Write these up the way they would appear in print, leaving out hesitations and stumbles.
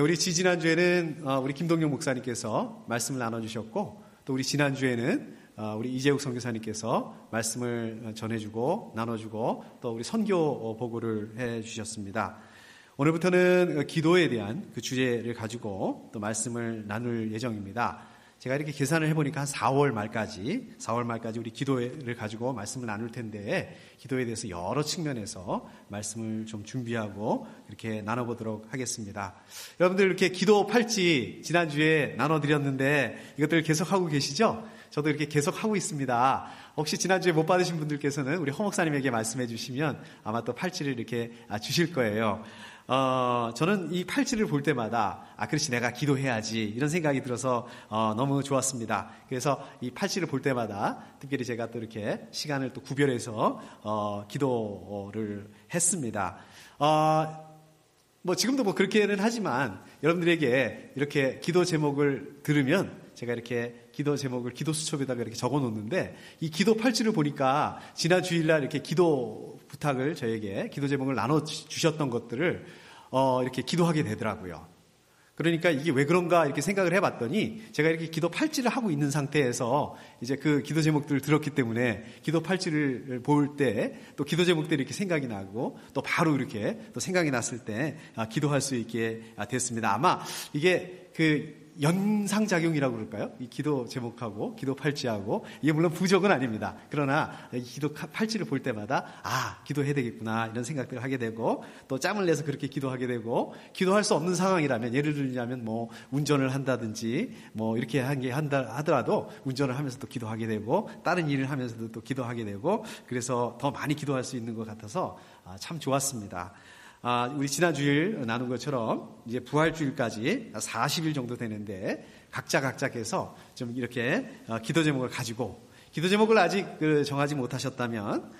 네, 우리 지난주에는 우리 김동영 목사님께서 말씀을 나눠주셨고, 또 우리 지난주에는 우리 이재욱 선교사님께서 말씀을 전해주고 나눠주고 또 우리 선교 보고를 해주셨습니다. 오늘부터는 기도에 대한 그 주제를 가지고 또 말씀을 나눌 예정입니다. 제가 이렇게 계산을 해보니까 한 4월 말까지 우리 기도를 가지고 말씀을 나눌 텐데, 기도에 대해서 여러 측면에서 말씀을 좀 준비하고 이렇게 나눠보도록 하겠습니다. 여러분들 이렇게 기도 팔찌 지난주에 나눠드렸는데 이것들 계속하고 계시죠? 저도 이렇게 계속하고 있습니다. 혹시 지난주에 못 받으신 분들께서는 우리 허 목사님에게 말씀해 주시면 아마 또 팔찌를 이렇게 주실 거예요. 저는 이 팔찌를 볼 때마다 그렇지, 내가 기도해야지, 이런 생각이 들어서 너무 좋았습니다. 그래서 이 팔찌를 볼 때마다 특별히 제가 또 이렇게 시간을 또 구별해서 기도를 했습니다. 지금도 그렇게는 하지만 여러분들에게 이렇게 기도 제목을 들으면 제가 이렇게 기도 제목을 기도 수첩에다가 이렇게 적어 놓는데, 이 기도 팔찌를 보니까 지난 주일날 이렇게 기도 부탁을 저에게 기도 제목을 나눠 주셨던 것들을 이렇게 기도하게 되더라고요. 그러니까 이게 왜 그런가 이렇게 생각을 해봤더니, 제가 이렇게 기도 팔찌를 하고 있는 상태에서 이제 그 기도 제목들을 들었기 때문에 기도 팔찌를 볼 때 또 기도 제목들이 이렇게 생각이 나고 또 바로 이렇게 또 생각이 났을 때 기도할 수 있게 됐습니다. 아마 이게 그 연상작용이라고 그럴까요? 이 기도 제목하고 기도 팔찌하고, 이게 물론 부적은 아닙니다. 그러나 이 기도 팔찌를 볼 때마다 기도해야 되겠구나 이런 생각들을 하게 되고, 또 짬을 내서 그렇게 기도하게 되고, 기도할 수 없는 상황이라면, 예를 들자면 운전을 한다든지 이렇게 하더라도 운전을 하면서 또 기도하게 되고, 다른 일을 하면서도 또 기도하게 되고, 그래서 더 많이 기도할 수 있는 것 같아서 참 좋았습니다. 우리 지난 주일 나눈 것처럼 이제 부활주일까지 40일 정도 되는데, 각자께서 좀 이렇게 기도 제목을 가지고, 기도 제목을 아직 정하지 못하셨다면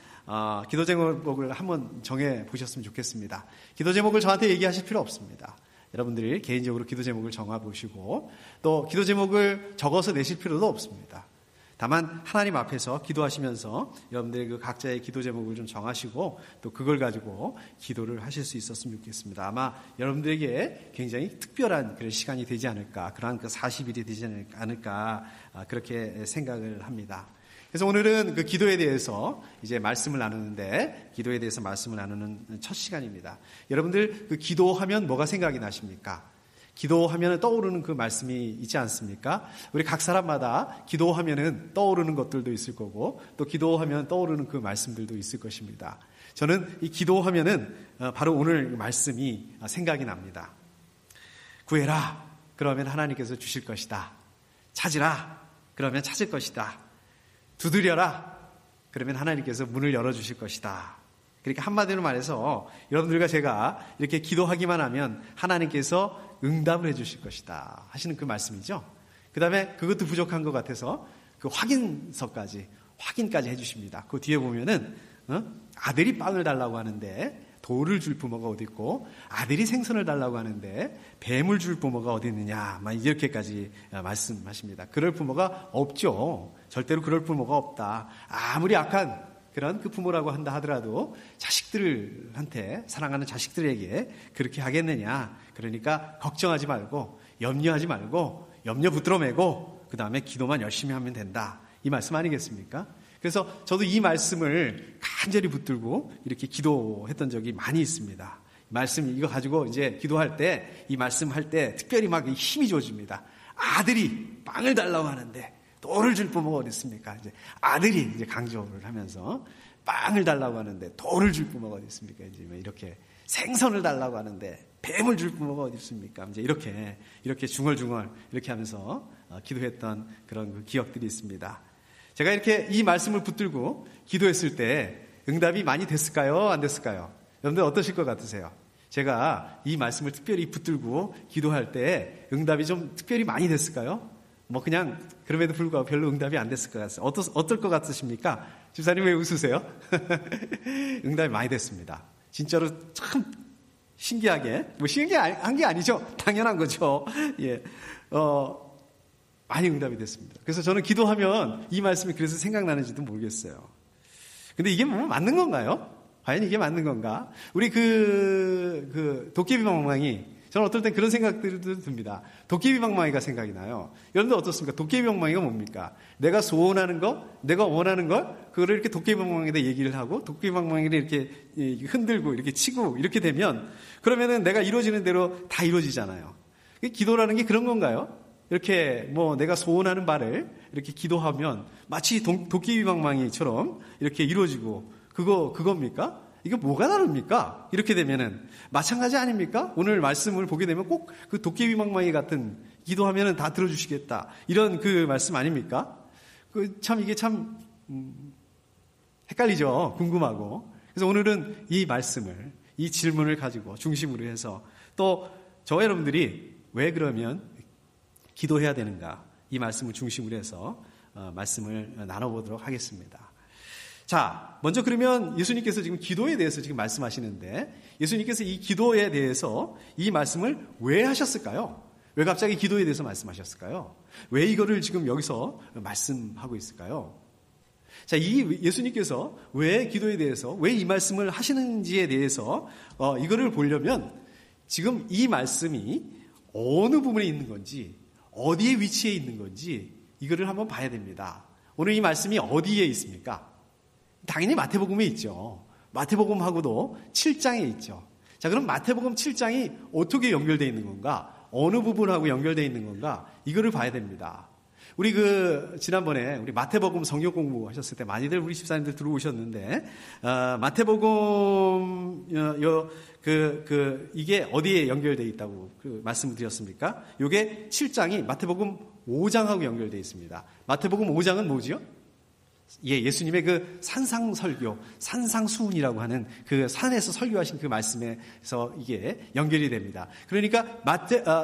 기도 제목을 한번 정해 보셨으면 좋겠습니다. 기도 제목을 저한테 얘기하실 필요 없습니다. 여러분들이 개인적으로 기도 제목을 정해 보시고, 또 기도 제목을 적어서 내실 필요도 없습니다. 다만 하나님 앞에서 기도하시면서 여러분들의 그 각자의 기도 제목을 좀 정하시고, 또 그걸 가지고 기도를 하실 수 있었으면 좋겠습니다. 아마 여러분들에게 굉장히 특별한 그런 시간이 되지 않을까, 그러한 그 40일이 되지 않을까, 그렇게 생각을 합니다. 그래서 오늘은 그 기도에 대해서 이제 말씀을 나누는데, 기도에 대해서 말씀을 나누는 첫 시간입니다. 여러분들 그 기도하면 뭐가 생각이 나십니까? 기도하면 떠오르는 그 말씀이 있지 않습니까? 우리 각 사람마다 기도하면 떠오르는 것들도 있을 거고, 또 기도하면 떠오르는 그 말씀들도 있을 것입니다. 저는 이 기도하면은 바로 오늘 말씀이 생각이 납니다. 구해라, 그러면 하나님께서 주실 것이다. 찾으라, 그러면 찾을 것이다. 두드려라, 그러면 하나님께서 문을 열어주실 것이다. 그러니까 한마디로 말해서 여러분들과 제가 이렇게 기도하기만 하면 하나님께서 응답을 해주실 것이다 하시는 그 말씀이죠. 그 다음에 그것도 부족한 것 같아서 그 확인까지 해주십니다. 그 뒤에 보면은 아들이 빵을 달라고 하는데 돌을 줄 부모가 어디 있고, 아들이 생선을 달라고 하는데 뱀을 줄 부모가 어디 있느냐, 이렇게까지 말씀하십니다. 그럴 부모가 없죠. 절대로 그럴 부모가 없다. 아무리 악한 그런 그 부모라고 한다 하더라도 자식들한테, 사랑하는 자식들에게 그렇게 하겠느냐. 그러니까 걱정하지 말고, 염려하지 말고, 염려 붙들어 매고, 그 다음에 기도만 열심히 하면 된다, 이 말씀 아니겠습니까? 그래서 저도 이 말씀을 간절히 붙들고 이렇게 기도했던 적이 많이 있습니다. 말씀 이거 가지고 이제 기도할 때, 이 말씀 할 때 특별히 막 힘이 좋아집니다. 아들이 빵을 달라고 하는데 돌을 줄 부모가 어디 있습니까? 이제 아들이 이제 강조를 하면서 빵을 달라고 하는데 돌을 줄 부모가 어디 있습니까? 이제 이렇게 생선을 달라고 하는데 뱀을 줄 부모가 어디 있습니까? 이제 이렇게 중얼중얼 이렇게 하면서 기도했던 그런 그 기억들이 있습니다. 제가 이렇게 이 말씀을 붙들고 기도했을 때 응답이 많이 됐을까요? 안 됐을까요? 여러분들 어떠실 것 같으세요? 제가 이 말씀을 특별히 붙들고 기도할 때 응답이 좀 특별히 많이 됐을까요? 그냥 그럼에도 불구하고 별로 응답이 안 됐을 것 같아요. 어떨 것 같으십니까? 집사님 왜 웃으세요? 응답이 많이 됐습니다. 진짜로 참 신기하게, 신기한 게 아니죠. 당연한 거죠. 예, 많이 응답이 됐습니다. 그래서 저는 기도하면 이 말씀이 그래서 생각나는지도 모르겠어요. 근데 이게 맞는 건가요? 과연 이게 맞는 건가? 우리 그 도깨비 방망이 저는 어떨 땐 그런 생각들도 듭니다. 도깨비방망이가 생각이 나요. 여러분들 어떻습니까? 도깨비방망이가 뭡니까? 내가 소원하는 거, 내가 원하는 걸, 그거를 이렇게 도깨비방망이에다 얘기를 하고, 도깨비방망이를 이렇게 흔들고, 이렇게 치고, 이렇게 되면, 그러면은 내가 이루어지는 대로 다 이루어지잖아요. 기도라는 게 그런 건가요? 이렇게 내가 소원하는 바를 이렇게 기도하면 마치 도깨비방망이처럼 이렇게 이루어지고, 그겁니까? 이게 뭐가 다릅니까? 이렇게 되면은 마찬가지 아닙니까? 오늘 말씀을 보게 되면 꼭 그 도깨비방망이 같은 기도하면은 다 들어주시겠다. 이런 그 말씀 아닙니까? 이게 참 헷갈리죠. 궁금하고. 그래서 오늘은 이 말씀을, 이 질문을 가지고 중심으로 해서 또 저와 여러분들이 왜 그러면 기도해야 되는가? 이 말씀을 중심으로 해서 말씀을 나눠보도록 하겠습니다. 자, 먼저 그러면 예수님께서 지금 기도에 대해서 지금 말씀하시는데 예수님께서 이 기도에 대해서 이 말씀을 왜 하셨을까요? 왜 갑자기 기도에 대해서 말씀하셨을까요? 왜 이거를 지금 여기서 말씀하고 있을까요? 자, 이 예수님께서 왜 기도에 대해서 왜 이 말씀을 하시는지에 대해서 이거를 보려면 지금 이 말씀이 어느 부분에 있는 건지 어디에 위치해 있는 건지 이거를 한번 봐야 됩니다. 오늘 이 말씀이 어디에 있습니까? 당연히 마태복음에 있죠. 마태복음하고도 7장에 있죠. 자, 그럼 마태복음 7장이 어떻게 연결되어 있는 건가? 어느 부분하고 연결되어 있는 건가? 이거를 봐야 됩니다. 우리 지난번에 우리 마태복음 성경 공부하셨을 때 많이들 우리 집사님들 들어오셨는데, 마태복음, 이게 어디에 연결되어 있다고 말씀을 드렸습니까? 요게 7장이 마태복음 5장하고 연결되어 있습니다. 마태복음 5장은 뭐지요? 예수님의 그 산상설교, 산상수훈이라고 하는 그 산에서 설교하신 그 말씀에서 이게 연결이 됩니다. 그러니까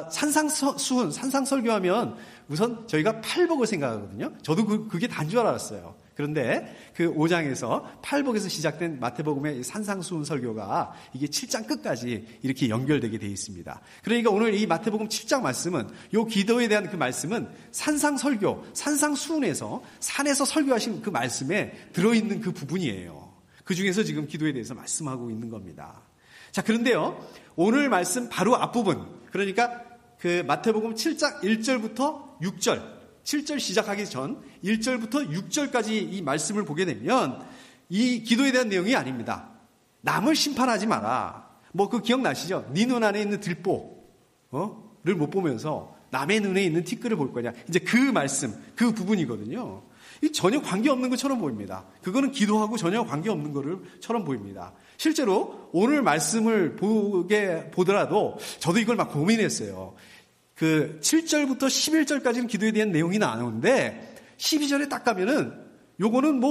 산상수훈, 산상설교하면 우선 저희가 팔복을 생각하거든요. 저도 그게 단 줄 알았어요. 그런데 그 5장에서 팔복에서 시작된 마태복음의 산상수훈 설교가 이게 7장 끝까지 이렇게 연결되게 되어 있습니다. 그러니까 오늘 이 마태복음 7장 말씀은 요 기도에 대한 그 말씀은 산상설교, 산상수훈에서 산에서 설교하신 그 말씀에 들어있는 그 부분이에요. 그 중에서 지금 기도에 대해서 말씀하고 있는 겁니다. 자, 그런데요, 오늘 말씀 바로 앞부분, 그러니까 그 마태복음 7장 1절부터 6절, 7절 시작하기 전 1절부터 6절까지 이 말씀을 보게 되면 이 기도에 대한 내용이 아닙니다. 남을 심판하지 마라. 그 기억나시죠? 네 눈 안에 있는 들보를 못 보면서 남의 눈에 있는 티끌을 볼 거냐. 이제 그 말씀, 그 부분이거든요. 이 전혀 관계없는 것처럼 보입니다. 그거는 기도하고 전혀 관계없는 것처럼 보입니다. 실제로 오늘 말씀을 보더라도 저도 이걸 막 고민했어요. 그 7절부터 11절까지는 기도에 대한 내용이 나오는데 12절에 딱 가면은 요거는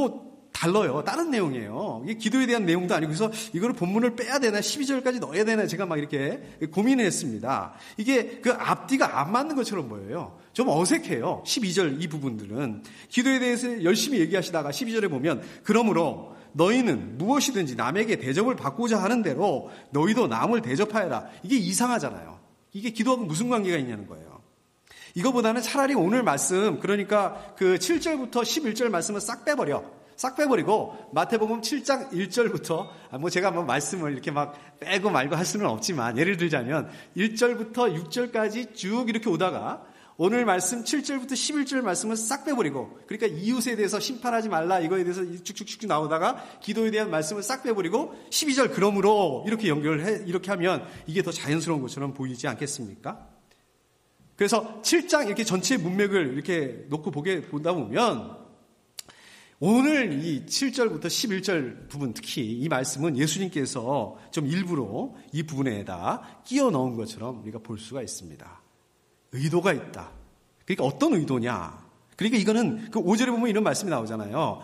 달라요. 다른 내용이에요. 이게 기도에 대한 내용도 아니고 그래서 이거를 본문을 빼야 되나 12절까지 넣어야 되나 제가 막 이렇게 고민했습니다. 이게 그 앞뒤가 안 맞는 것처럼 보여요. 좀 어색해요. 12절 이 부분들은. 기도에 대해서 열심히 얘기하시다가 12절에 보면 그러므로 너희는 무엇이든지 남에게 대접을 받고자 하는 대로 너희도 남을 대접하여라. 이게 이상하잖아요. 이게 기도하고 무슨 관계가 있냐는 거예요. 이거보다는 차라리 오늘 말씀, 그러니까 그 7절부터 11절 말씀을 싹 빼버리고 마태복음 7장 1절부터 제가 말씀을 이렇게 막 빼고 말고 할 수는 없지만 예를 들자면 1절부터 6절까지 쭉 이렇게 오다가 오늘 말씀 7절부터 11절 말씀을 싹 빼버리고 그러니까 이웃에 대해서 심판하지 말라 이거에 대해서 쭉쭉쭉 나오다가 기도에 대한 말씀을 싹 빼버리고 12절 그러므로 이렇게 이렇게 하면 이게 더 자연스러운 것처럼 보이지 않겠습니까? 그래서 7장 이렇게 전체 문맥을 이렇게 놓고 보다 보면 오늘 이 7절부터 11절 부분 특히 이 말씀은 예수님께서 좀 일부러 이 부분에다 끼워 넣은 것처럼 우리가 볼 수가 있습니다. 의도가 있다. 그러니까 어떤 의도냐? 그러니까 이거는 그 5절에 보면 이런 말씀이 나오잖아요.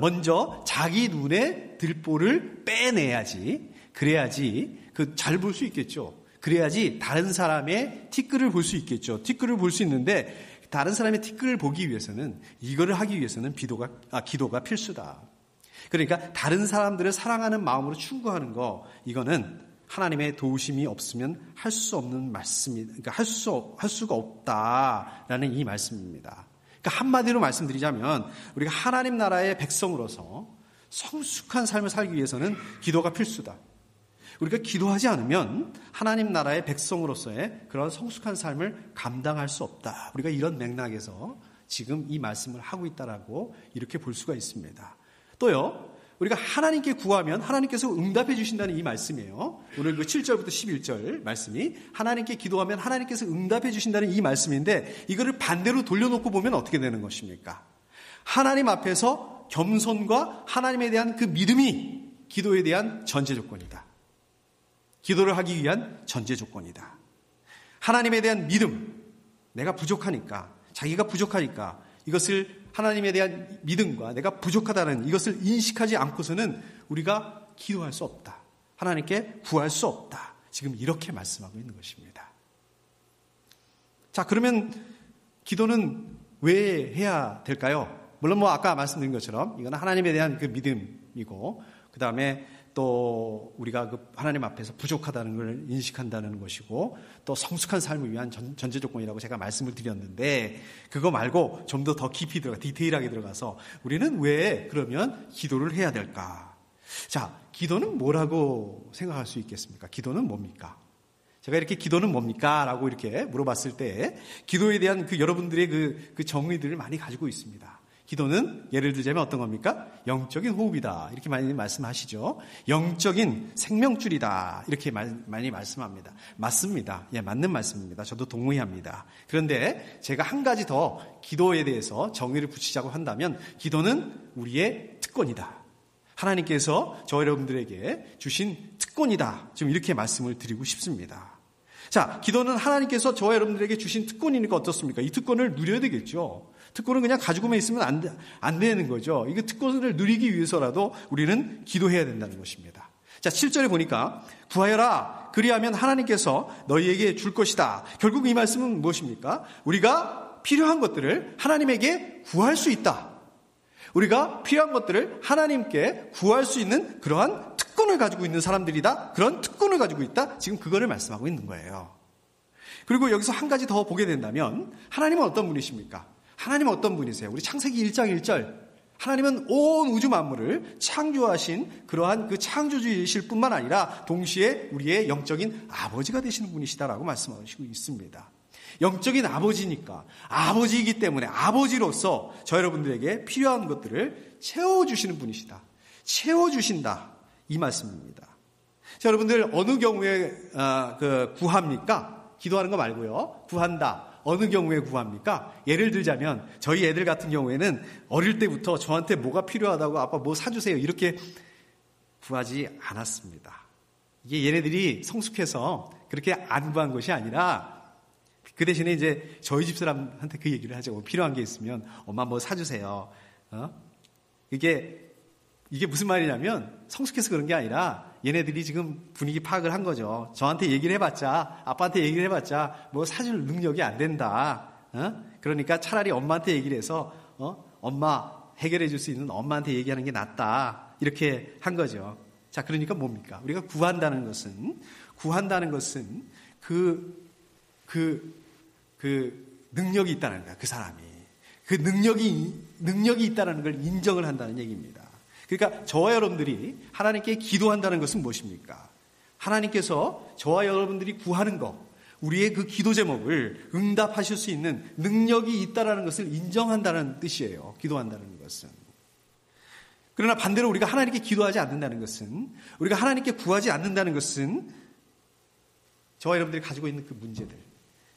먼저 자기 눈에 들보를 빼내야지. 그래야지 잘 볼 수 있겠죠. 그래야지 다른 사람의 티끌을 볼 수 있겠죠. 티끌을 볼 수 있는데 다른 사람의 티끌을 보기 위해서는 이거를 하기 위해서는 기도가 필수다. 그러니까 다른 사람들을 사랑하는 마음으로 충고하는 거 이거는 하나님의 도우심이 없으면 할 수 없는 말씀이 그러니까 할 수가 없다라는 이 말씀입니다. 그러니까 한마디로 말씀드리자면 우리가 하나님 나라의 백성으로서 성숙한 삶을 살기 위해서는 기도가 필수다. 우리가 기도하지 않으면 하나님 나라의 백성으로서의 그런 성숙한 삶을 감당할 수 없다. 우리가 이런 맥락에서 지금 이 말씀을 하고 있다라고 이렇게 볼 수가 있습니다. 또요, 우리가 하나님께 구하면 하나님께서 응답해 주신다는 이 말씀이에요. 오늘 그 7절부터 11절 말씀이 하나님께 기도하면 하나님께서 응답해 주신다는 이 말씀인데, 이거를 반대로 돌려놓고 보면 어떻게 되는 것입니까? 하나님 앞에서 겸손과 하나님에 대한 그 믿음이 기도에 대한 전제 조건이다. 기도를 하기 위한 전제 조건이다. 하나님에 대한 믿음, 내가 부족하니까, 자기가 부족하니까 이것을 하나님에 대한 믿음과 내가 부족하다는 이것을 인식하지 않고서는 우리가 기도할 수 없다. 하나님께 구할 수 없다. 지금 이렇게 말씀하고 있는 것입니다. 자, 그러면 기도는 왜 해야 될까요? 물론 아까 말씀드린 것처럼 이건 하나님에 대한 그 믿음이고, 그 다음에 또 우리가 그 하나님 앞에서 부족하다는 걸 인식한다는 것이고, 또 성숙한 삶을 위한 전제 조건이라고 제가 말씀을 드렸는데, 그거 말고 좀 더 깊이 디테일하게 들어가서 우리는 왜 그러면 기도를 해야 될까? 자, 기도는 뭐라고 생각할 수 있겠습니까? 기도는 뭡니까? 제가 이렇게 기도는 뭡니까? 라고 이렇게 물어봤을 때 기도에 대한 그 여러분들의 그 정의들을 많이 가지고 있습니다. 기도는 예를 들자면 어떤 겁니까? 영적인 호흡이다. 이렇게 많이 말씀하시죠. 영적인 생명줄이다. 이렇게 많이 말씀합니다. 맞습니다. 예, 맞는 말씀입니다. 저도 동의합니다. 그런데 제가 한 가지 더 기도에 대해서 정의를 붙이자고 한다면, 기도는 우리의 특권이다. 하나님께서 저 여러분들에게 주신 특권이다. 좀 이렇게 말씀을 드리고 싶습니다. 자, 기도는 하나님께서 저 여러분들에게 주신 특권이니까 어떻습니까? 이 특권을 누려야 되겠죠. 특권은 그냥 가지고만 있으면 안 되는 거죠. 이거 특권을 누리기 위해서라도 우리는 기도해야 된다는 것입니다. 자, 7절에 보니까 구하여라. 그리하면 하나님께서 너희에게 줄 것이다. 결국 이 말씀은 무엇입니까? 우리가 필요한 것들을 하나님에게 구할 수 있다. 우리가 필요한 것들을 하나님께 구할 수 있는 그러한 특권을 가지고 있는 사람들이다. 그런 특권을 가지고 있다. 지금 그거를 말씀하고 있는 거예요. 그리고 여기서 한 가지 더 보게 된다면, 하나님은 어떤 분이십니까? 하나님은 어떤 분이세요? 우리 창세기 1장 1절. 하나님은 온 우주 만물을 창조하신 그러한 그 창조주이실 뿐만 아니라 동시에 우리의 영적인 아버지가 되시는 분이시다라고 말씀하시고 있습니다. 영적인 아버지니까, 아버지이기 때문에 아버지로서 저 여러분들에게 필요한 것들을 채워주시는 분이시다. 채워주신다. 이 말씀입니다. 자, 여러분들 어느 경우에 구합니까? 기도하는 거 말고요. 구한다. 어느 경우에 구합니까? 예를 들자면 저희 애들 같은 경우에는 어릴 때부터 저한테 뭐가 필요하다고 아빠 뭐 사주세요 이렇게 구하지 않았습니다. 이게 얘네들이 성숙해서 그렇게 안 구한 것이 아니라, 그 대신에 이제 저희 집 사람한테 그 얘기를 하죠. 뭐 필요한 게 있으면 엄마 뭐 사주세요. 이게 무슨 말이냐면, 성숙해서 그런 게 아니라 얘네들이 지금 분위기 파악을 한 거죠. 저한테 얘기를 해봤자, 아빠한테 얘기를 해봤자 뭐 사줄 능력이 안 된다. 그러니까 차라리 엄마한테 얘기를 해서 엄마 해결해 줄 수 있는 엄마한테 얘기하는 게 낫다. 이렇게 한 거죠. 자, 그러니까 뭡니까? 우리가 구한다는 것은 그 능력이 있다는 거야. 그 사람이. 그 능력이 있다는 걸 인정을 한다는 얘기입니다. 그러니까 저와 여러분들이 하나님께 기도한다는 것은 무엇입니까? 하나님께서 저와 여러분들이 구하는 것, 우리의 그 기도 제목을 응답하실 수 있는 능력이 있다는 것을 인정한다는 뜻이에요. 기도한다는 것은. 그러나 반대로 우리가 하나님께 기도하지 않는다는 것은, 우리가 하나님께 구하지 않는다는 것은 저와 여러분들이 가지고 있는 그 문제들,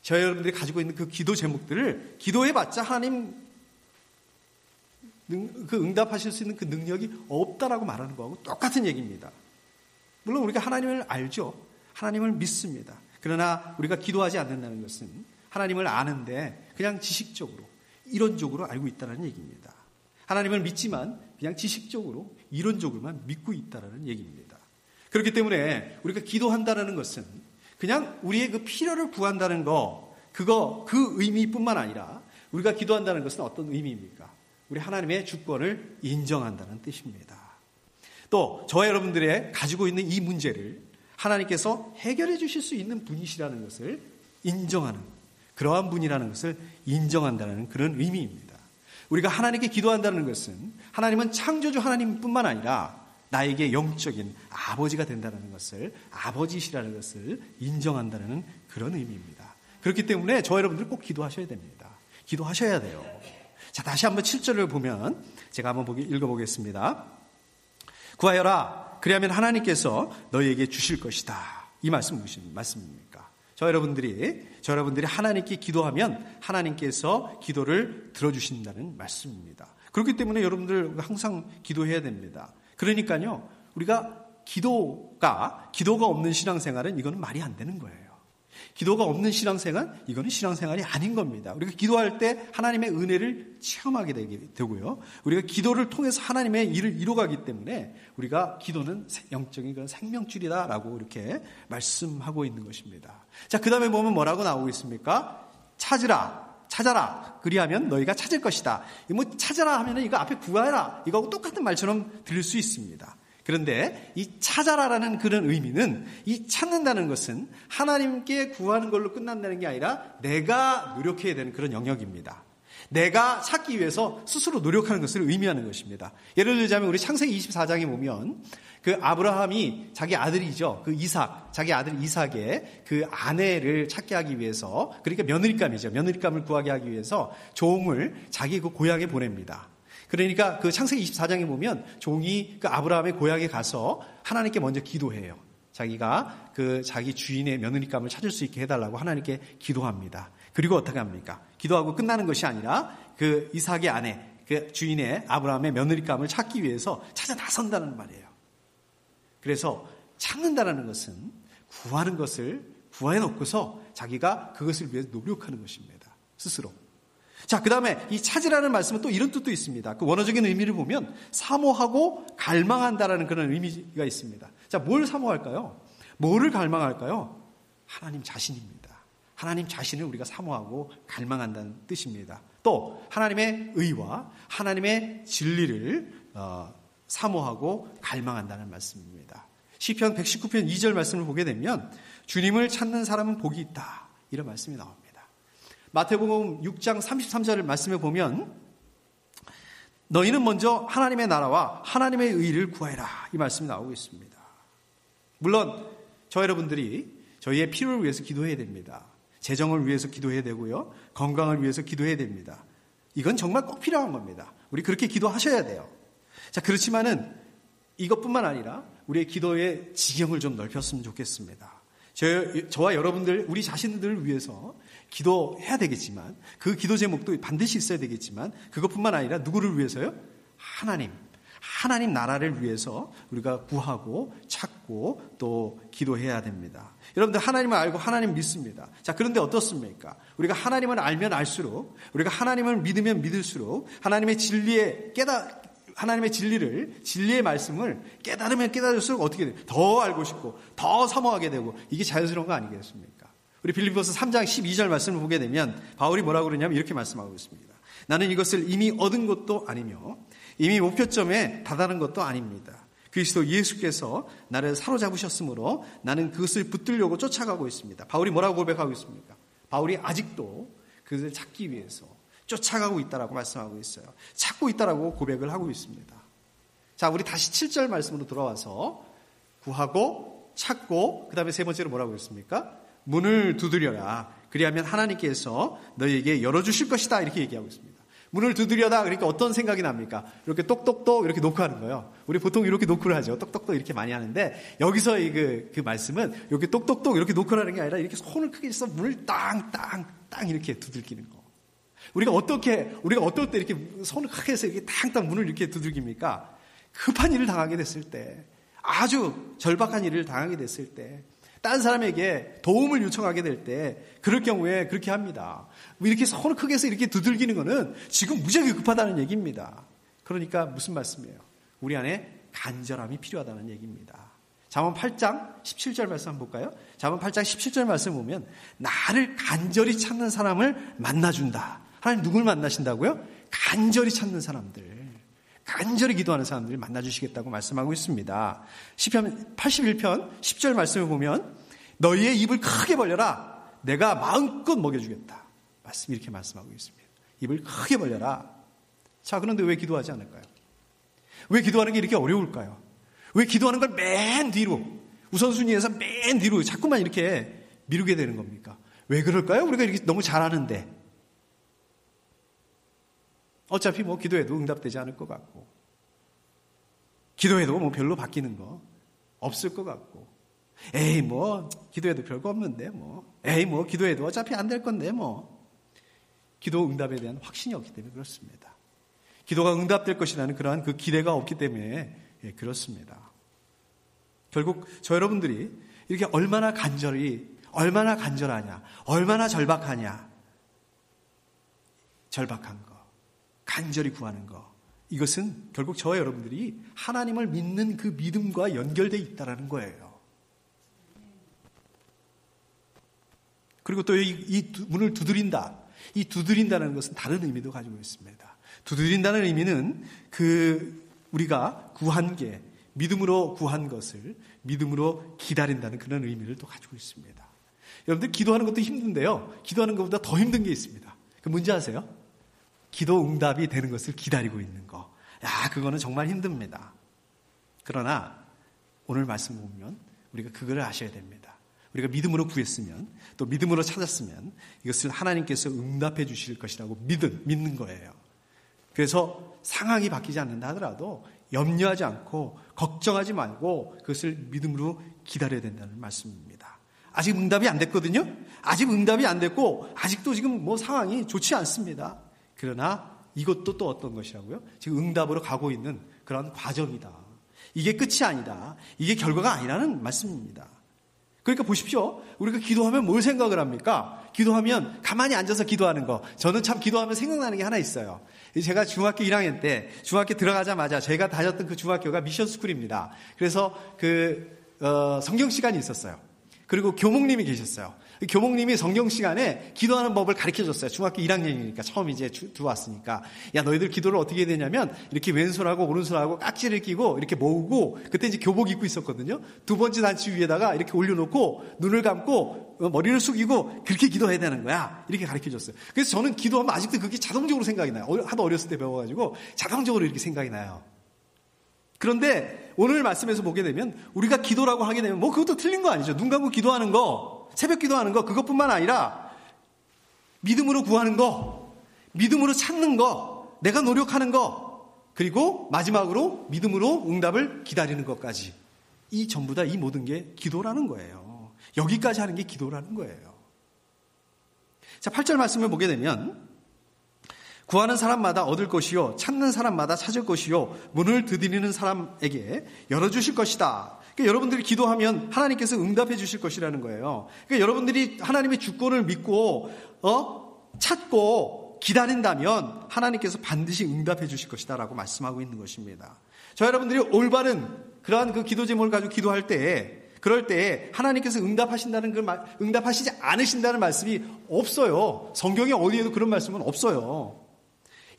저와 여러분들이 가지고 있는 그 기도 제목들을 기도해봤자 하나님 그 응답하실 수 있는 그 능력이 없다라고 말하는 거하고 똑같은 얘기입니다. 물론 우리가 하나님을 알죠. 하나님을 믿습니다. 그러나 우리가 기도하지 않는다는 것은 하나님을 아는데 그냥 지식적으로, 이론적으로 알고 있다는 얘기입니다. 하나님을 믿지만 그냥 지식적으로, 이론적으로만 믿고 있다는 얘기입니다. 그렇기 때문에 우리가 기도한다는 것은 그냥 우리의 그 필요를 구한다는 거, 그 의미뿐만 아니라, 우리가 기도한다는 것은 어떤 의미입니까? 우리 하나님의 주권을 인정한다는 뜻입니다. 또 저와 여러분들의 가지고 있는 이 문제를 하나님께서 해결해 주실 수 있는 분이시라는 것을 인정하는, 그러한 분이라는 것을 인정한다는 그런 의미입니다. 우리가 하나님께 기도한다는 것은 하나님은 창조주 하나님뿐만 아니라 나에게 영적인 아버지가 된다는 것을, 아버지시라는 것을 인정한다는 그런 의미입니다. 그렇기 때문에 저 여러분들 꼭 기도하셔야 됩니다. 기도하셔야 돼요. 자, 다시 한번 7절을 보면 제가 한번 읽어보겠습니다. 구하여라. 그리하면 하나님께서 너희에게 주실 것이다. 이 말씀 무슨 말씀입니까? 저 여러분들이 하나님께 기도하면 하나님께서 기도를 들어주신다는 말씀입니다. 그렇기 때문에 여러분들 항상 기도해야 됩니다. 그러니까요, 우리가 기도가 없는 신앙생활은 이거는 말이 안 되는 거예요. 기도가 없는 신앙생활, 이거는 신앙생활이 아닌 겁니다. 우리가 기도할 때 하나님의 은혜를 체험하게 되고요. 우리가 기도를 통해서 하나님의 일을 이루어가기 때문에 우리가 기도는 영적인 그런 생명줄이다라고 이렇게 말씀하고 있는 것입니다. 자, 그 다음에 보면 뭐라고 나오고 있습니까? 찾아라. 그리하면 너희가 찾을 것이다. 뭐 찾아라 하면은 이거 앞에 구하라. 이거하고 똑같은 말처럼 들릴 수 있습니다. 그런데 이 찾아라라는 그런 의미는, 이 찾는다는 것은 하나님께 구하는 걸로 끝난다는 게 아니라 내가 노력해야 되는 그런 영역입니다. 내가 찾기 위해서 스스로 노력하는 것을 의미하는 것입니다. 예를 들자면 우리 창세기 24장에 보면 그 아브라함이 자기 아들이죠. 자기 아들 이삭의 그 아내를 찾게 하기 위해서, 그러니까 며느리감을 구하게 하기 위해서 종을 자기 그 고향에 보냅니다. 그러니까 그 창세기 24장에 보면 종이 그 아브라함의 고향에 가서 하나님께 먼저 기도해요. 자기가 그 자기 주인의 며느리감을 찾을 수 있게 해달라고 하나님께 기도합니다. 그리고 어떻게 합니까? 기도하고 끝나는 것이 아니라 그 이삭의 아내, 그 주인의 아브라함의 며느리감을 찾기 위해서 찾아 나선다는 말이에요. 그래서 찾는다는 것은 구하는 것을 구해 놓고서 자기가 그것을 위해서 노력하는 것입니다. 스스로. 자, 그 다음에 이 찾으라는 말씀은 또 이런 뜻도 있습니다. 그 원어적인 의미를 보면 사모하고 갈망한다라는 그런 의미가 있습니다. 자, 뭘 사모할까요? 뭐를 갈망할까요? 하나님 자신입니다. 하나님 자신을 우리가 사모하고 갈망한다는 뜻입니다. 또 하나님의 의와 하나님의 진리를 사모하고 갈망한다는 말씀입니다. 시편 119편 2절 말씀을 보게 되면 주님을 찾는 사람은 복이 있다, 이런 말씀이 나옵니다. 마태복음 6장 33절 말씀에 보면 너희는 먼저 하나님의 나라와 하나님의 의를 구하라, 이 말씀이 나오고 있습니다. 물론 저 여러분들이 저희의 필요를 위해서 기도해야 됩니다. 재정을 위해서 기도해야 되고요. 건강을 위해서 기도해야 됩니다. 이건 정말 꼭 필요한 겁니다. 우리 그렇게 기도하셔야 돼요. 자, 그렇지만은 이것뿐만 아니라 우리의 기도의 지경을 좀 넓혔으면 좋겠습니다. 저와 여러분들, 우리 자신들을 위해서 기도해야 되겠지만, 그 기도 제목도 반드시 있어야 되겠지만, 그것뿐만 아니라 누구를 위해서요? 하나님 나라를 위해서 우리가 구하고 찾고 또 기도해야 됩니다. 여러분들 하나님을 알고 하나님 믿습니다. 자, 그런데 어떻습니까? 우리가 하나님을 알면 알수록, 우리가 하나님을 믿으면 믿을수록 하나님의 진리를, 진리의 말씀을 깨달으면 깨달을수록 어떻게 돼요? 더 알고 싶고 더 사모하게 되고, 이게 자연스러운 거 아니겠습니까? 우리 빌립보서 3장 12절 말씀을 보게 되면 바울이 뭐라고 그러냐면 이렇게 말씀하고 있습니다. 나는 이것을 이미 얻은 것도 아니며 이미 목표점에 다다른 것도 아닙니다. 그리스도 예수께서 나를 사로잡으셨으므로 나는 그것을 붙들려고 쫓아가고 있습니다. 바울이 뭐라고 고백하고 있습니까? 바울이 아직도 그것을 찾기 위해서 쫓아가고 있다라고 말씀하고 있어요. 찾고 있다라고 고백을 하고 있습니다. 자, 우리 다시 7절 말씀으로 돌아와서 구하고 찾고, 그 다음에 세 번째로 뭐라고 했습니까? 문을 두드려라. 그리하면 하나님께서 너희에게 열어주실 것이다, 이렇게 얘기하고 있습니다. 문을 두드려다, 그러니까 어떤 생각이 납니까? 이렇게 똑똑똑 이렇게 놓고 하는 거예요. 우리 보통 이렇게 노크를 하죠. 똑똑똑 이렇게 많이 하는데, 여기서 그 말씀은 이렇게 똑똑똑 이렇게 노크를 하는 게 아니라 이렇게 손을 크게 써서 문을 땅 이렇게 두들기는 거. 우리가 어떨 때 이렇게 손을 크게 해서 이렇게 땅땅 문을 이렇게 두들깁니까? 급한 일을 당하게 됐을 때, 아주 절박한 일을 당하게 됐을 때, 다른 사람에게 도움을 요청하게 될 때, 그럴 경우에 그렇게 합니다. 이렇게 손을 크게 해서 이렇게 두들기는 거는 지금 무지하게 급하다는 얘기입니다. 그러니까 무슨 말씀이에요? 우리 안에 간절함이 필요하다는 얘기입니다. 잠언 8장 17절 말씀 한번 볼까요? 잠언 8장 17절 말씀 보면 나를 간절히 찾는 사람을 만나준다. 하나님 누굴 만나신다고요? 간절히 찾는 사람들, 간절히 기도하는 사람들을 만나주시겠다고 말씀하고 있습니다. 시편 81편 10절 말씀을 보면 너희의 입을 크게 벌려라. 내가 마음껏 먹여주겠다. 이렇게 말씀하고 있습니다. 입을 크게 벌려라. 자, 그런데 왜 기도하지 않을까요? 왜 기도하는 게 이렇게 어려울까요? 왜 기도하는 걸 맨 뒤로, 우선순위에서 맨 뒤로 자꾸만 이렇게 미루게 되는 겁니까? 왜 그럴까요? 우리가 이렇게 너무 잘하는데. 어차피 뭐 기도해도 응답되지 않을 것 같고, 기도해도 뭐 별로 바뀌는 거 없을 것 같고, 에이 뭐 기도해도 별거 없는데 뭐, 에이 뭐 기도해도 어차피 안 될 건데 뭐. 기도 응답에 대한 확신이 없기 때문에 그렇습니다. 기도가 응답될 것이라는 그러한 그 기대가 없기 때문에 그렇습니다. 결국 저 여러분들이 이렇게 얼마나 간절하냐, 얼마나 절박하냐, 절박한 거, 간절히 구하는 거, 이것은 결국 저와 여러분들이 하나님을 믿는 그 믿음과 연결되어 있다는 거예요. 그리고 또 이 문을 두드린다. 이 두드린다는 것은 다른 의미도 가지고 있습니다. 두드린다는 의미는 우리가 구한 게, 믿음으로 구한 것을 믿음으로 기다린다는 그런 의미를 또 가지고 있습니다. 여러분들 기도하는 것도 힘든데요. 기도하는 것보다 더 힘든 게 있습니다. 그 뭔지 아세요? 기도 응답이 되는 것을 기다리고 있는 거. 그거는 정말 힘듭니다. 그러나 오늘 말씀 보면 우리가 그걸 아셔야 됩니다. 우리가 믿음으로 구했으면, 또 믿음으로 찾았으면 이것을 하나님께서 응답해 주실 것이라고 믿는 거예요. 그래서 상황이 바뀌지 않는다 하더라도 염려하지 않고 걱정하지 말고 그것을 믿음으로 기다려야 된다는 말씀입니다. 아직 응답이 안 됐거든요. 아직 응답이 안 됐고 아직도 지금 뭐 상황이 좋지 않습니다. 그러나 이것도 또 어떤 것이라고요? 지금 응답으로 가고 있는 그런 과정이다. 이게 끝이 아니다. 이게 결과가 아니라는 말씀입니다. 그러니까 보십시오. 우리가 기도하면 뭘 생각을 합니까? 기도하면 가만히 앉아서 기도하는 거. 저는 참 기도하면 생각나는 게 하나 있어요. 제가 중학교 1학년 때, 중학교 들어가자마자 제가 다녔던 그 중학교가 미션 스쿨입니다. 그래서 성경 시간이 있었어요. 그리고 교목님이 계셨어요. 교목님이 성경 시간에 기도하는 법을 가르쳐 줬어요. 중학교 1학년이니까 처음 이제 들어왔으니까. 야, 너희들 기도를 어떻게 해야 되냐면 이렇게 왼손하고 오른손하고 깍지를 끼고 이렇게 모으고, 그때 이제 교복 입고 있었거든요. 두 번째 단추 위에다가 이렇게 올려놓고 눈을 감고 머리를 숙이고 그렇게 기도해야 되는 거야. 이렇게 가르쳐 줬어요. 그래서 저는 기도하면 아직도 그게 자동적으로 생각이 나요. 하도 어렸을 때 배워가지고 자동적으로 이렇게 생각이 나요. 그런데 오늘 말씀에서 보게 되면 우리가 기도라고 하게 되면 뭐 그것도 틀린 거 아니죠. 눈 감고 기도하는 거, 새벽 기도하는 거, 그것뿐만 아니라 믿음으로 구하는 거, 믿음으로 찾는 거, 내가 노력하는 거, 그리고 마지막으로 믿음으로 응답을 기다리는 것까지, 이 전부 다 이 모든 게 기도라는 거예요. 여기까지 하는 게 기도라는 거예요. 자, 8절 말씀을 보게 되면 구하는 사람마다 얻을 것이요, 찾는 사람마다 찾을 것이요, 문을 두드리는 사람에게 열어주실 것이다. 그러니까 여러분들이 기도하면 하나님께서 응답해 주실 것이라는 거예요. 그러니까 여러분들이 하나님의 주권을 믿고 찾고 기다린다면 하나님께서 반드시 응답해 주실 것이다라고 말씀하고 있는 것입니다. 저 여러분들이 올바른 그러한 그 기도 제목을 가지고 기도할 때에, 그럴 때에 하나님께서 응답하시지 않으신다는 말씀이 없어요. 성경에 어디에도 그런 말씀은 없어요.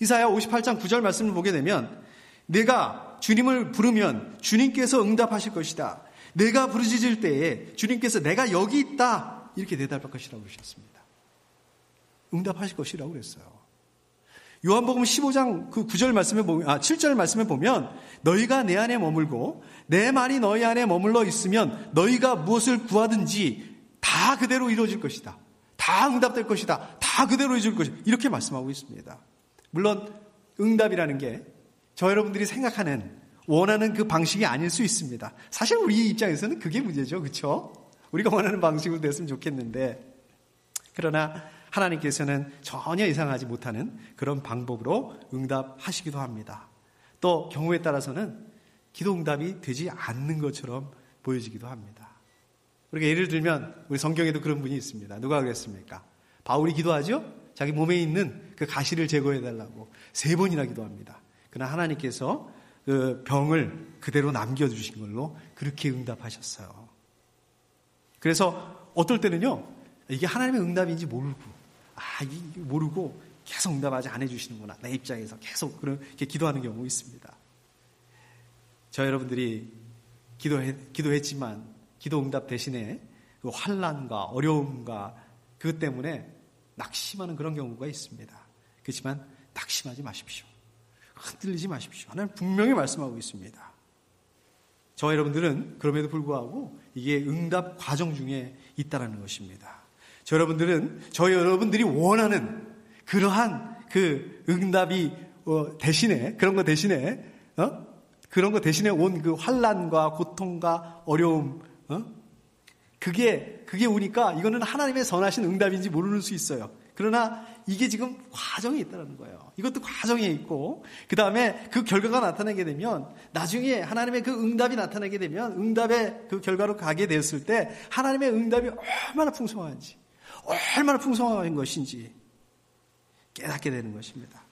이사야 58장 9절 말씀을 보게 되면 내가 주님을 부르면 주님께서 응답하실 것이다. 내가 부르짖을 때에 주님께서 내가 여기 있다 이렇게 대답할 것이라고 그러셨습니다. 응답하실 것이라고 그랬어요. 요한복음 15장 그 9절 말씀에 보면, 7절 말씀에 보면 너희가 내 안에 머물고 내 말이 너희 안에 머물러 있으면 너희가 무엇을 구하든지 다 그대로 이루어질 것이다. 다 응답될 것이다. 다 그대로 이루어질 것이다. 이렇게 말씀하고 있습니다. 물론 응답이라는 게 저 여러분들이 생각하는, 원하는 그 방식이 아닐 수 있습니다. 사실 우리 입장에서는 그게 문제죠. 그렇죠? 우리가 원하는 방식으로 됐으면 좋겠는데, 그러나 하나님께서는 전혀 예상하지 못하는 그런 방법으로 응답하시기도 합니다. 또 경우에 따라서는 기도 응답이 되지 않는 것처럼 보여지기도 합니다. 우리가 예를 들면 우리 성경에도 그런 분이 있습니다. 누가 그랬습니까? 바울이 기도하죠? 자기 몸에 있는 그 가시를 제거해달라고 3번이나 기도합니다. 그러나 하나님께서 그 병을 그대로 남겨주신 걸로 그렇게 응답하셨어요. 그래서 어떨 때는요, 이게 하나님의 응답인지 모르고 계속 응답하지 안 해주시는구나. 내 입장에서 계속 그렇게 기도하는 경우 있습니다. 저 여러분들이 기도했지만 기도 응답 대신에 그 환난과 어려움과 그것 때문에 낙심하는 그런 경우가 있습니다. 그렇지만 낙심하지 마십시오. 흔들리지 마십시오. 하나님 분명히 말씀하고 있습니다. 저와 여러분들은 그럼에도 불구하고 이게 응답 과정 중에 있다라는 것입니다. 저와 여러분들이 원하는 그러한 그 응답이 대신에 그런 거 대신에 온 그 환난과 고통과 어려움, 그게 오니까 이거는 하나님의 선하신 응답인지 모르는 수 있어요. 그러나 이게 지금 과정이 있다는 거예요. 이것도 과정에 있고, 그 다음에 그 결과가 나타나게 되면, 나중에 하나님의 그 응답이 나타나게 되면, 응답의 그 결과로 가게 되었을 때, 하나님의 응답이 얼마나 풍성한지, 얼마나 풍성한 것인지 깨닫게 되는 것입니다.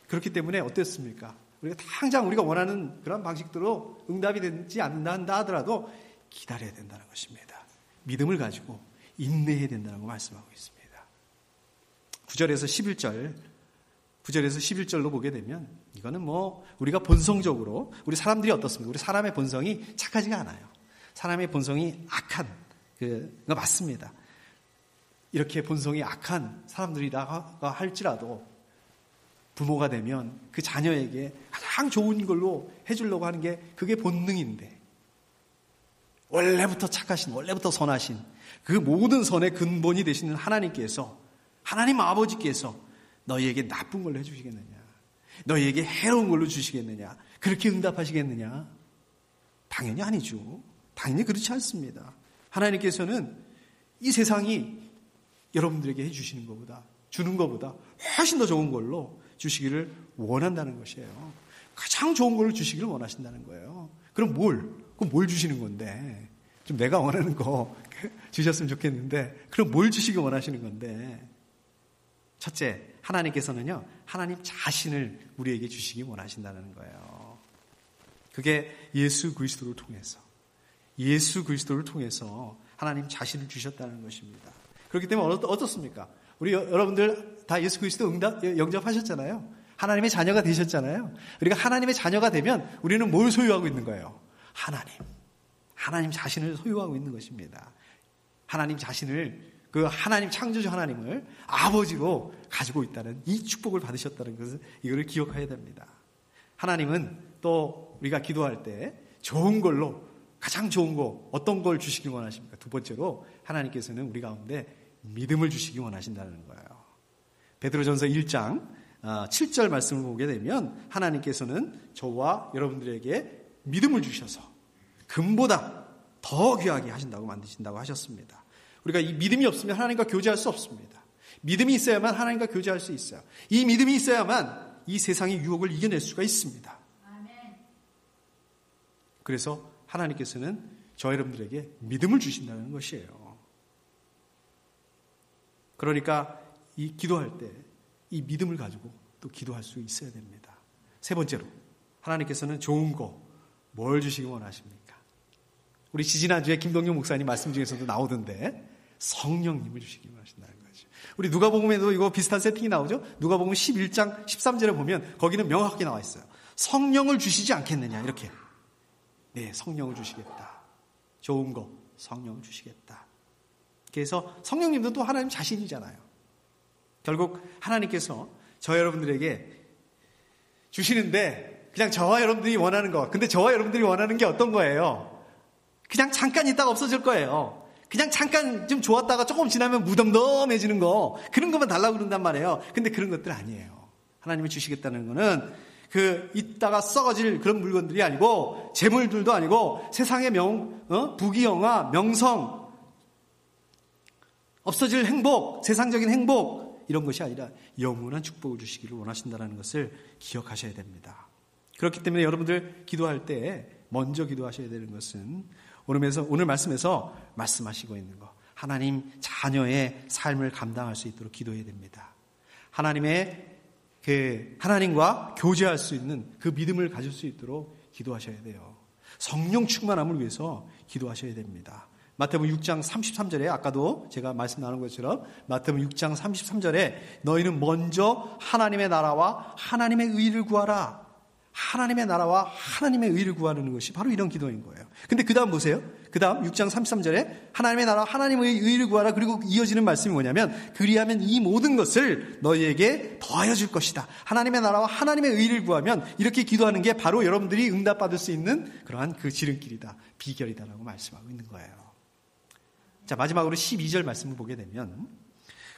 그렇기 때문에 어땠습니까? 우리가 당장 우리가 원하는 그런 방식대로 응답이 되지 않는다 하더라도 기다려야 된다는 것입니다. 믿음을 가지고 인내해야 된다고 말씀하고 있습니다. 9절에서 11절로 보게 되면 이거는 우리가 본성적으로 우리 사람들이 어떻습니까? 우리 사람의 본성이 착하지가 않아요. 사람의 본성이 악한 그가 맞습니다. 이렇게 본성이 악한 사람들이라 할지라도 부모가 되면 그 자녀에게 가장 좋은 걸로 해주려고 하는 게 그게 본능인데, 원래부터 착하신, 원래부터 선하신 그 모든 선의 근본이 되시는 하나님 아버지께서 너희에게 나쁜 걸로 해주시겠느냐, 너희에게 해로운 걸로 주시겠느냐, 그렇게 응답하시겠느냐? 당연히 아니죠. 당연히 그렇지 않습니다. 하나님께서는 이 세상이 여러분들에게 해주시는 것보다, 주는 것보다 훨씬 더 좋은 걸로 주시기를 원한다는 것이에요. 가장 좋은 걸로 주시기를 원하신다는 거예요. 그럼 뭘 주시는 건데? 좀 내가 원하는 거 주셨으면 좋겠는데, 그럼 뭘 주시기 원하시는 건데? 첫째, 하나님께서는요, 하나님 자신을 우리에게 주시기 원하신다는 거예요. 그게 예수 그리스도를 통해서 하나님 자신을 주셨다는 것입니다. 그렇기 때문에 어떻습니까? 우리 여러분들 다 예수 그리스도 영접하셨잖아요. 하나님의 자녀가 되셨잖아요. 우리가 하나님의 자녀가 되면 우리는 뭘 소유하고 있는 거예요? 하나님 자신을 소유하고 있는 것입니다. 하나님 자신을, 그 하나님 창조주 하나님을 아버지로 가지고 있다는 이 축복을 받으셨다는 것을, 이거를 기억해야 됩니다. 하나님은 또 우리가 기도할 때 좋은 걸로, 가장 좋은 거 어떤 걸 주시기 원하십니까? 두 번째로 하나님께서는 우리 가운데 믿음을 주시기 원하신다는 거예요. 베드로전서 1장 7절 말씀을 보게 되면 하나님께서는 저와 여러분들에게 믿음을 주셔서 금보다 더 귀하게 하신다고 만드신다고 하셨습니다. 우리가 이 믿음이 없으면 하나님과 교제할 수 없습니다. 믿음이 있어야만 하나님과 교제할 수 있어요. 이 믿음이 있어야만 이 세상의 유혹을 이겨낼 수가 있습니다. 그래서 하나님께서는 저 여러분들에게 믿음을 주신다는 것이에요. 그러니까 이 기도할 때 이 믿음을 가지고 또 기도할 수 있어야 됩니다. 세 번째로, 하나님께서는 좋은 거 뭘 주시기 원하십니까? 우리 지지난주에 김동영 목사님 말씀 중에서도 나오던데 성령님을 주시기 원하신다는 거죠. 우리 누가복음에도 이거 비슷한 세팅이 나오죠. 누가복음 11장 13절에 보면 거기는 명확하게 나와 있어요. 성령을 주시지 않겠느냐, 이렇게. 네, 성령을 주시겠다. 좋은 거 성령을 주시겠다. 그래서 성령님도 또 하나님 자신이잖아요. 결국 하나님께서 저 여러분들에게 주시는데 그냥 저와 여러분들이 원하는 거, 근데 저와 여러분들이 원하는 게 어떤 거예요? 그냥 잠깐 있다가 없어질 거예요. 그냥 잠깐 좀 좋았다가 조금 지나면 무덤덤해지는 거, 그런 것만 달라고 그런단 말이에요. 근데 그런 것들 아니에요. 하나님이 주시겠다는 거는 있다가 썩어질 그런 물건들이 아니고, 재물들도 아니고, 세상의 부귀영화, 명성, 없어질 행복, 세상적인 행복, 이런 것이 아니라 영원한 축복을 주시기를 원하신다는 것을 기억하셔야 됩니다. 그렇기 때문에 여러분들 기도할 때 먼저 기도하셔야 되는 것은 오늘 말씀에서 말씀하시고 있는 것, 하나님 자녀의 삶을 감당할 수 있도록 기도해야 됩니다. 하나님과 교제할 수 있는 그 믿음을 가질 수 있도록 기도하셔야 돼요. 성령 충만함을 위해서 기도하셔야 됩니다. 마태복음 6장 33절에 아까도 제가 말씀 나눈 것처럼 마태복음 6장 33절에 너희는 먼저 하나님의 나라와 하나님의 의를 구하라. 하나님의 나라와 하나님의 의를 구하는 것이 바로 이런 기도인 거예요. 근데 그 다음 보세요. 그 그 다음 6장 33절에 하나님의 나라 하나님의 의를 구하라. 그리고 이어지는 말씀이 뭐냐면 그리하면 이 모든 것을 너희에게 더하여 줄 것이다. 하나님의 나라와 하나님의 의를 구하면 이렇게 기도하는 게 바로 여러분들이 응답받을 수 있는 그러한 그 지름길이다. 비결이다라고 말씀하고 있는 거예요. 자, 마지막으로 12절 말씀을 보게 되면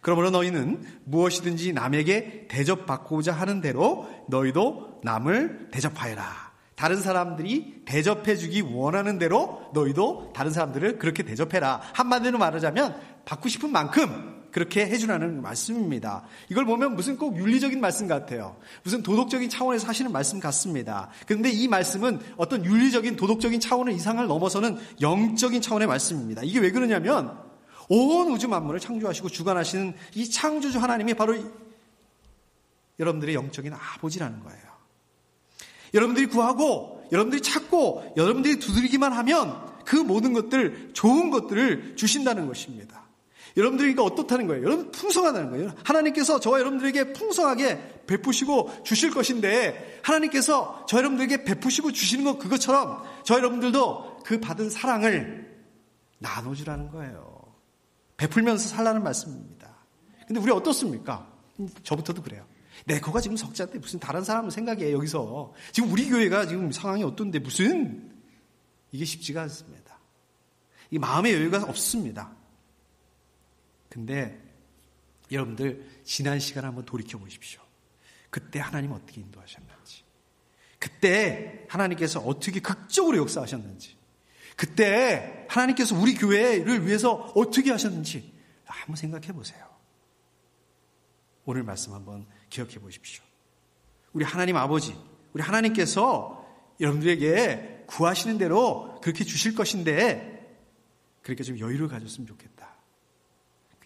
그러므로 너희는 무엇이든지 남에게 대접받고자 하는 대로 너희도 남을 대접하여라. 다른 사람들이 대접해주기 원하는 대로 너희도 다른 사람들을 그렇게 대접해라. 한마디로 말하자면 받고 싶은 만큼 그렇게 해주라는 말씀입니다. 이걸 보면 무슨 꼭 윤리적인 말씀 같아요. 무슨 도덕적인 차원에서 하시는 말씀 같습니다. 그런데 이 말씀은 어떤 윤리적인 도덕적인 차원의 이상을 넘어서는 영적인 차원의 말씀입니다. 이게 왜 그러냐면 온 우주 만물을 창조하시고 주관하시는 이 창조주 하나님이 바로 여러분들의 영적인 아버지라는 거예요. 여러분들이 구하고 여러분들이 찾고 여러분들이 두드리기만 하면 그 모든 것들, 좋은 것들을 주신다는 것입니다. 여러분들이 그러니까 어떻다는 거예요? 여러분 풍성하다는 거예요. 하나님께서 저와 여러분들에게 풍성하게 베푸시고 주실 것인데 하나님께서 저 여러분들에게 베푸시고 주시는 것 그것처럼 저 여러분들도 그 받은 사랑을 나눠주라는 거예요. 베풀면서 살라는 말씀입니다. 근데 우리 어떻습니까? 저부터도 그래요. 내 거가 지금 석자인데 무슨 다른 사람을 생각해 여기서. 지금 우리 교회가 지금 상황이 어떤데 무슨. 이게 쉽지가 않습니다. 이 마음의 여유가 없습니다. 근데 여러분들 지난 시간 한번 돌이켜 보십시오. 그때 하나님 어떻게 인도하셨는지. 그때 하나님께서 어떻게 극적으로 역사하셨는지. 그때 하나님께서 우리 교회를 위해서 어떻게 하셨는지 한번 생각해 보세요. 오늘 말씀 한번 기억해 보십시오. 우리 하나님 아버지, 우리 하나님께서 여러분들에게 구하시는 대로 그렇게 주실 것인데 그렇게 좀 여유를 가졌으면 좋겠다.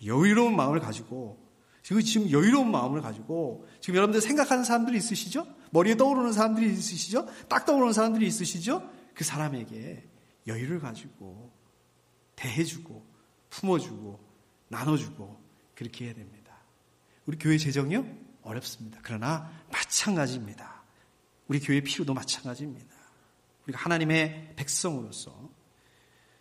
여유로운 마음을 가지고 지금 여유로운 마음을 가지고 지금 여러분들 생각하는 사람들이 있으시죠? 머리에 떠오르는 사람들이 있으시죠? 딱 떠오르는 사람들이 있으시죠? 그 사람에게 여유를 가지고 대해주고 품어주고 나눠주고 그렇게 해야 됩니다. 우리 교회 재정이요? 어렵습니다. 그러나 마찬가지입니다. 우리 교회 필요도 마찬가지입니다. 우리가 하나님의 백성으로서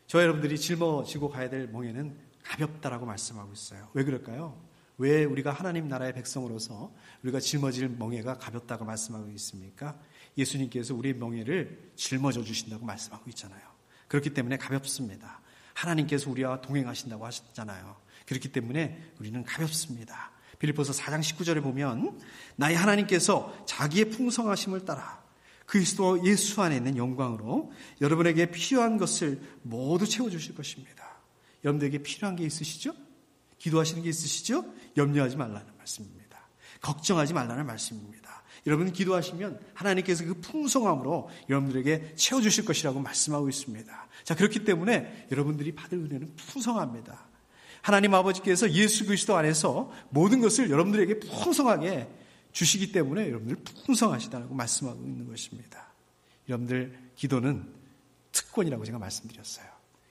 저와 여러분들이 짊어지고 가야 될 멍에는 가볍다라고 말씀하고 있어요. 왜 그럴까요? 왜 우리가 하나님 나라의 백성으로서 우리가 짊어질 멍에가 가볍다고 말씀하고 있습니까? 예수님께서 우리의 멍에를 짊어져 주신다고 말씀하고 있잖아요. 그렇기 때문에 가볍습니다. 하나님께서 우리와 동행하신다고 하셨잖아요. 그렇기 때문에 우리는 가볍습니다. 빌립보서 4장 19절에 보면 나의 하나님께서 자기의 풍성하심을 따라 그리스도 예수 안에 있는 영광으로 여러분에게 필요한 것을 모두 채워주실 것입니다. 여러분들에게 필요한 게 있으시죠? 기도하시는 게 있으시죠? 염려하지 말라는 말씀입니다. 걱정하지 말라는 말씀입니다. 여러분 기도하시면 하나님께서 그 풍성함으로 여러분들에게 채워주실 것이라고 말씀하고 있습니다. 자, 그렇기 때문에 여러분들이 받을 은혜는 풍성합니다. 하나님 아버지께서 예수 그리스도 안에서 모든 것을 여러분들에게 풍성하게 주시기 때문에 여러분들 풍성하시다고 말씀하고 있는 것입니다. 여러분들 기도는 특권이라고 제가 말씀드렸어요.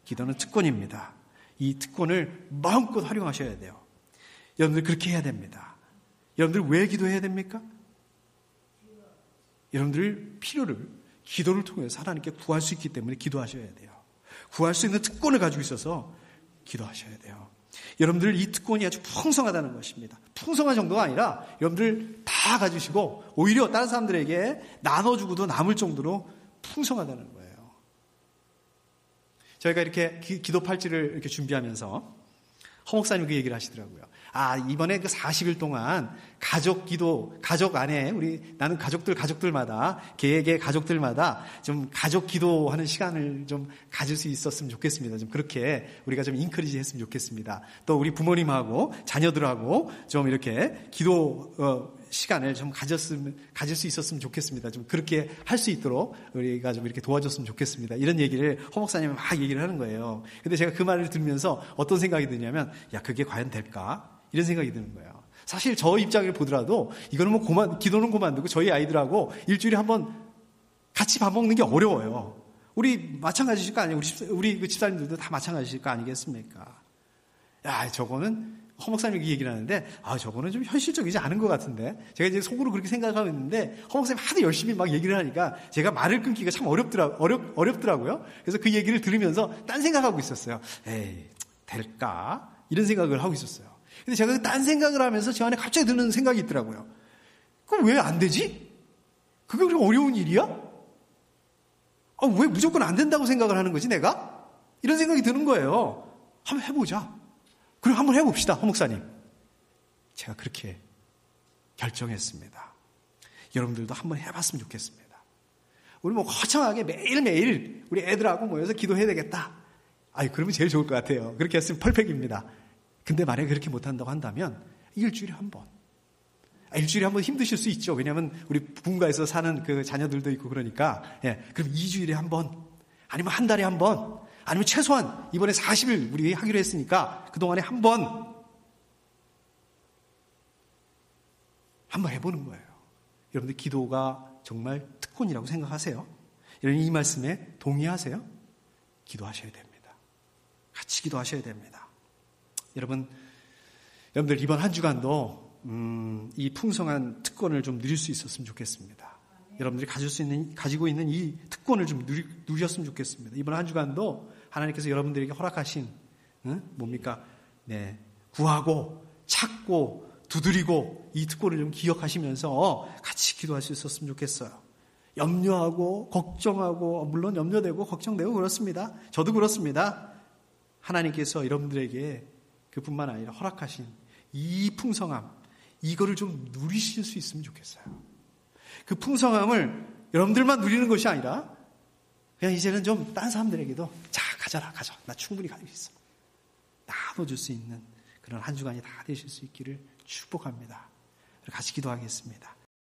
기도는 특권입니다. 이 특권을 마음껏 활용하셔야 돼요. 여러분들 그렇게 해야 됩니다. 여러분들 왜 기도해야 됩니까? 여러분들 필요를 기도를 통해서 하나님께 구할 수 있기 때문에 기도하셔야 돼요. 구할 수 있는 특권을 가지고 있어서 기도하셔야 돼요. 여러분들 이 특권이 아주 풍성하다는 것입니다. 풍성한 정도가 아니라 여러분들 다 가지시고 오히려 다른 사람들에게 나눠주고도 남을 정도로 풍성하다는 거예요. 저희가 이렇게 기도 팔찌를 이렇게 준비하면서 허 목사님 그 얘기를 하시더라고요. 아, 이번에 그 40일 동안 가족 기도, 가족 안에 나는 가족들마다, 개의 가족들마다 좀 가족 기도하는 시간을 좀 가질 수 있었으면 좋겠습니다. 좀 그렇게 우리가 좀 인커리지 했으면 좋겠습니다. 또 우리 부모님하고 자녀들하고 좀 이렇게 기도, 시간을 좀 가질 수 있었으면 좋겠습니다. 좀 그렇게 할 수 있도록 우리가 좀 이렇게 도와줬으면 좋겠습니다. 이런 얘기를 허 목사님이 막 얘기를 하는 거예요. 근데 제가 그 말을 들으면서 어떤 생각이 드냐면, 야, 그게 과연 될까? 이런 생각이 드는 거예요. 사실 저 입장을 보더라도 이거는 뭐 기도는 그만두고 저희 아이들하고 일주일에 한번 같이 밥 먹는 게 어려워요. 우리 마찬가지실 거 아니에요? 우리 그 집사님들도 다 마찬가지실 거 아니겠습니까? 야, 저거는 허 목사님이 그 얘기를 하는데, 저거는 좀 현실적이지 않은 것 같은데. 제가 이제 속으로 그렇게 생각하고 있는데, 허 목사님이 하도 열심히 막 얘기를 하니까 제가 말을 끊기가 참 어렵더라고요. 그래서 그 얘기를 들으면서 딴 생각하고 있었어요. 에이, 될까? 이런 생각을 하고 있었어요. 근데 제가 딴 생각을 하면서 제 안에 갑자기 드는 생각이 있더라고요. 그럼 왜 안 되지? 그게 그렇게 어려운 일이야? 왜 무조건 안 된다고 생각을 하는 거지, 내가? 이런 생각이 드는 거예요. 한번 해보자. 그리고 한번 해봅시다, 허 목사님. 제가 그렇게 결정했습니다. 여러분들도 한번 해봤으면 좋겠습니다. 우리 거창하게 매일매일 우리 애들하고 모여서 기도해야 되겠다. 그러면 제일 좋을 것 같아요. 그렇게 했으면 펄펙입니다. 근데 만약에 그렇게 못한다고 한다면 일주일에 한 번. 일주일에 한 번 힘드실 수 있죠. 왜냐하면 우리 분가에서 사는 그 자녀들도 있고 그러니까. 그럼 2주일에 한 번, 아니면 한 달에 한 번, 아니면 최소한 이번에 40일 우리 하기로 했으니까 그동안에 한 번 해보는 거예요. 여러분들 기도가 정말 특권이라고 생각하세요? 여러분 이 말씀에 동의하세요? 기도하셔야 됩니다. 같이 기도하셔야 됩니다. 여러분들 이번 한 주간도 이 풍성한 특권을 좀 누릴 수 있었으면 좋겠습니다. 여러분들이 가지고 있는 이 특권을 좀 누렸으면 좋겠습니다. 이번 한 주간도 하나님께서 여러분들에게 허락하신 뭡니까? 네, 구하고 찾고 두드리고 이 특권을 좀 기억하시면서 같이 기도할 수 있었으면 좋겠어요. 염려하고 걱정하고 물론 염려되고 걱정되고 그렇습니다. 저도 그렇습니다. 하나님께서 여러분들에게 그뿐만 아니라 허락하신 이 풍성함, 이거를 좀 누리실 수 있으면 좋겠어요. 그 풍성함을 여러분들만 누리는 것이 아니라 그냥 이제는 좀 딴 사람들에게도 가져라. 나 충분히 가지고 있어. 나눠줄 수 있는 그런 한 주간이 다 되실 수 있기를 축복합니다. 같이 기도하겠습니다.